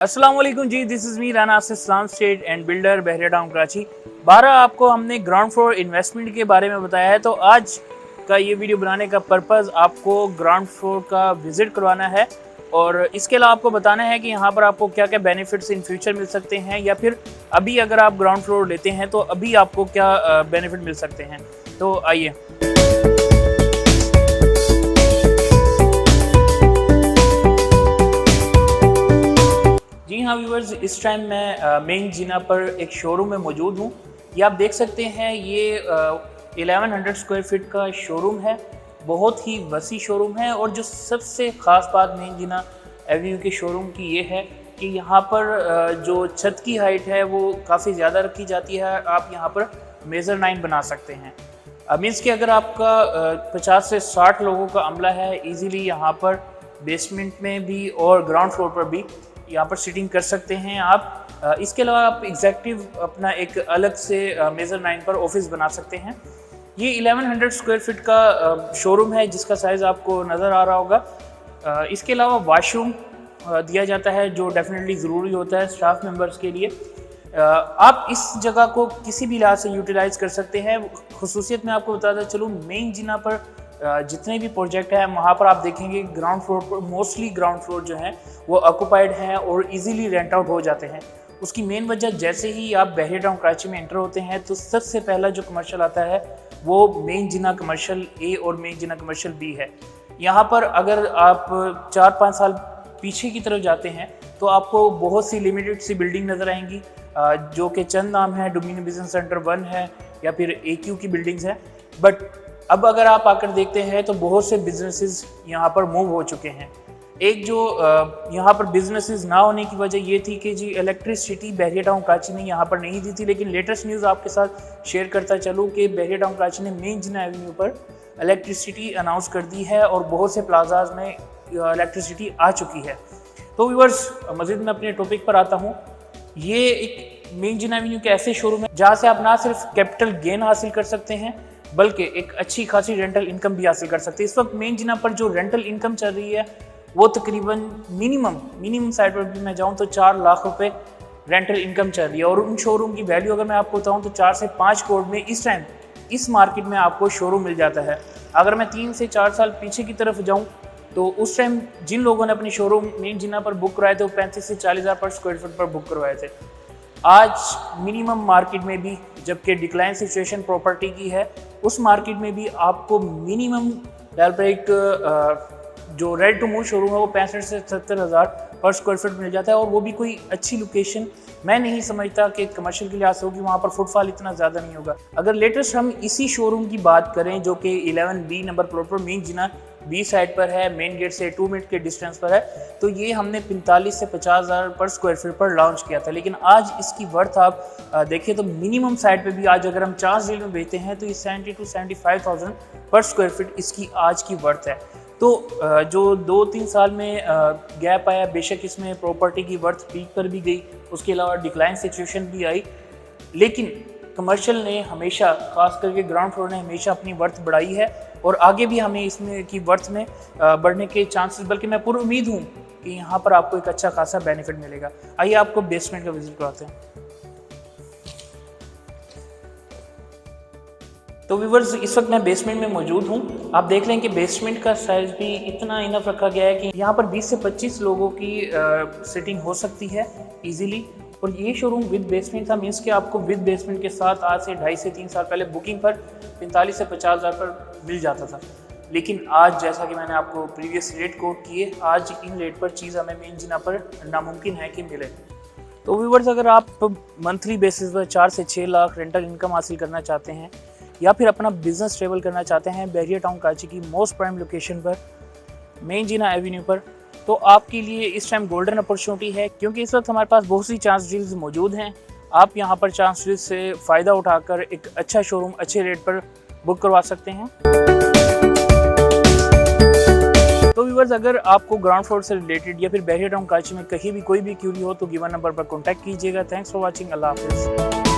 अस्सलाम वालेकुम जी, दिस इज़ मी राना से Islam estate and builder Bahria town Karachi. 12 आपको हमने ग्राउंड फ्लोर इन्वेस्टमेंट के बारे में बताया है। तो आज का ये वीडियो बनाने का पर्पज़ आपको ग्राउंड फ्लोर का विज़िट करवाना है और इसके अलावा आपको बताना है कि यहाँ पर आपको क्या क्या बेनिफिट्स इन फ्यूचर मिल सकते हैं, या फिर अभी अगर आप ग्राउंड फ्लोर लेते हैं तो अभी आपको क्या बेनिफिट मिल सकते हैं। तो आइए। जी हाँ व्यूअर्स, इस टाइम मैं मेन जीना पर एक शोरूम में मौजूद हूँ। ये आप देख सकते हैं, ये 1100 स्क्वायर फीट का शोरूम है। बहुत ही वसी शोरूम है और जो सबसे ख़ास बात मेन जीना एवेन्यू के शोरूम की ये है कि यहाँ पर जो छत की हाइट है वो काफ़ी ज़्यादा रखी जाती है। आप यहाँ पर मेज़र-नाइन बना सकते हैं। मीन्स कि अगर आपका 50 से 60 लोगों का अमला है, इजीली यहाँ पर बेसमेंट में भी और ग्राउंड फ्लोर पर भी यहाँ पर सीटिंग कर सकते हैं आप। इसके अलावा आप एग्जेक्टिव अपना एक अलग से मेज़र-नाइन पर ऑफिस बना सकते हैं। ये 1100 स्क्वायर फीट का शोरूम है जिसका साइज़ आपको नज़र आ रहा होगा। इसके अलावा वॉशरूम दिया जाता है जो डेफिनेटली ज़रूरी होता है स्टाफ मेंबर्स के लिए। आप इस जगह को किसी भी लिहाज से यूटिलाइज़ कर सकते हैं। खुसूसियत मैं आपको बताता चलूँ, मेन जीना पर जितने भी प्रोजेक्ट हैं वहाँ पर आप देखेंगे ग्राउंड फ्लोर पर मोस्टली ग्राउंड फ्लोर जो हैं वो ऑक्यूपाइड हैं और इजीली रेंट आउट हो जाते हैं। उसकी मेन वजह, जैसे ही आप बहरिया टाउन कराची में एंटर होते हैं तो सबसे पहला जो कमर्शियल आता है वो मेन जिना कमर्शियल ए और मेन जिना कमर्शियल बी है। यहाँ पर अगर आप 4-5 साल पीछे की तरफ जाते हैं तो आपको बहुत सी लिमिटेड सी बिल्डिंग नज़र आएंगी, जो कि चंद नाम है, डोमिनियन बिजनेस सेंटर 1 है या फिर AQ की बिल्डिंग्स हैं। बट अब अगर आप आकर देखते हैं तो बहुत से बिजनेसेस यहाँ पर मूव हो चुके हैं। एक जो यहाँ पर बिजनेसेस ना होने की वजह ये थी कि जी इलेक्ट्रिसिटी बहरिया टाउन कराची ने यहाँ पर नहीं दी थी। लेकिन लेटेस्ट न्यूज़ आपके साथ शेयर करता चलूँ कि बहरिया टाउन कराची ने मेन जिना एवेन्यू पर इलेक्ट्रिसिटी अनाउंस कर दी है और बहुत से प्लाजाज में इलेक्ट्रिसिटी आ चुकी है। तो व्यूअर्स, मज़ीद मैं अपने टॉपिक पर आता हूँ। ये एक मेन जिना एवेन्यू के ऐसे शोरूम है जहाँ से आप ना सिर्फ कैपिटल गेन हासिल कर सकते हैं बल्कि एक अच्छी खासी रेंटल इनकम भी हासिल कर सकते हैं। इस वक्त मेन जिना पर जो रेंटल इनकम चल रही है वो तकरीबन मिनिमम साइड पर भी मैं जाऊँ तो 4 लाख रुपए रेंटल इनकम चल रही है। और उन शोरूम की वैल्यू अगर मैं आपको बताऊँ तो 4 से 5 करोड़ में इस टाइम इस मार्केट में आपको शोरूम मिल जाता है। अगर मैं 3 से 4 साल पीछे की तरफ जाऊँ तो उस टाइम जिन लोगों ने अपने शोरूम मेन जिना पर बुक करवाए थे वो 35 से 40 हज़ार पर स्क्वायर फीट पर बुक करवाए थे। आज मिनिमम मार्केट में भी, जबकि डिक्लाइन सिचुएशन प्रॉपर्टी की है, उस मार्केट में भी आपको मिनिमम लेवल पर एक जो रेड टू मूव शोरूम है वो 65 से 70 हज़ार पर स्क्वायर फीट मिल जाता है। और वो भी कोई अच्छी लोकेशन मैं नहीं समझता कि कमर्शियल के लिहाज से होगी, वहाँ पर फुटफॉल इतना ज़्यादा नहीं होगा। अगर लेटेस्ट हम इसी शोरूम की बात करें जो कि 11B नंबर प्लॉट पर मेन जिना बी साइड पर है, मेन गेट से 2 मिनट के डिस्टेंस पर है, तो ये हमने 45 से 50 हज़ार पर स्क्वायर फीट पर लॉन्च किया था। लेकिन आज इसकी वर्थ आप देखिए तो मिनिमम साइड पे भी आज अगर हम 4 डील में बेचते हैं तो ये 70 to 75,000 पर स्क्वायर फीट इसकी आज की वर्थ है। तो जो 2-3 साल में गैप आया, बेशक इसमें प्रॉपर्टी की वर्थ पीक पर भी गई, उसके अलावा डिक्लाइन सिचुएशन भी आई, लेकिन कमर्शियल ने हमेशा, खास करके ग्राउंड फ्लोर ने हमेशा अपनी वर्थ बढ़ाई है और आगे भी हमें इसमें की वर्थ में बढ़ने के चांसेस, बल्कि मैं पूरी उम्मीद हूँ कि यहाँ पर आपको एक अच्छा खासा बेनिफिट मिलेगा। आइए आपको बेसमेंट का विजिट कराते हैं। तो व्यूअर्स, इस वक्त मैं बेसमेंट में मौजूद हूँ। आप देख लें कि बेसमेंट का साइज़ भी इतना इनफ रखा गया है कि यहाँ पर 20 से 25 लोगों की सिटिंग हो सकती है इजीली। और ये शोरूम विद बेसमेंट था, मीन्स कि आपको विद बेसमेंट के साथ आज से 2.5 से 3 साल पहले बुकिंग पर 45 से 50 हज़ार पर मिल जाता था। लेकिन आज, जैसा कि मैंने आपको प्रीवियस रेट कोट किए, आज इन रेट पर चीज़ हमें मेन जिना पर नामुमकिन है कि मिले। तो व्यूअर्स, अगर आप मंथली बेसिस पर 4 से 6 लाख रेंटल इनकम हासिल करना चाहते हैं या फिर अपना बिजनेस ट्रेवल करना चाहते हैं बहरिया टाउन कराची की मोस्ट प्राइम लोकेशन पर मेन जिना एवेन्यू पर, तो आपके लिए इस टाइम गोल्डन अपॉर्चुनिटी है, क्योंकि इस वक्त हमारे पास बहुत सी चांस डील्स मौजूद हैं। आप यहाँ पर चांस डील्स से फ़ायदा उठाकर एक अच्छा शोरूम अच्छे रेट पर बुक करवा सकते हैं। तो व्यूअर्स, अगर आपको ग्राउंड फ्लोर से रिलेटेड या फिर बहरिया टाउन कराची में कहीं भी कोई भी क्यूरी हो तो गिवन नंबर पर कॉन्टैक्ट कीजिएगा। Thanks for watching. अल्लाह हाफिज़।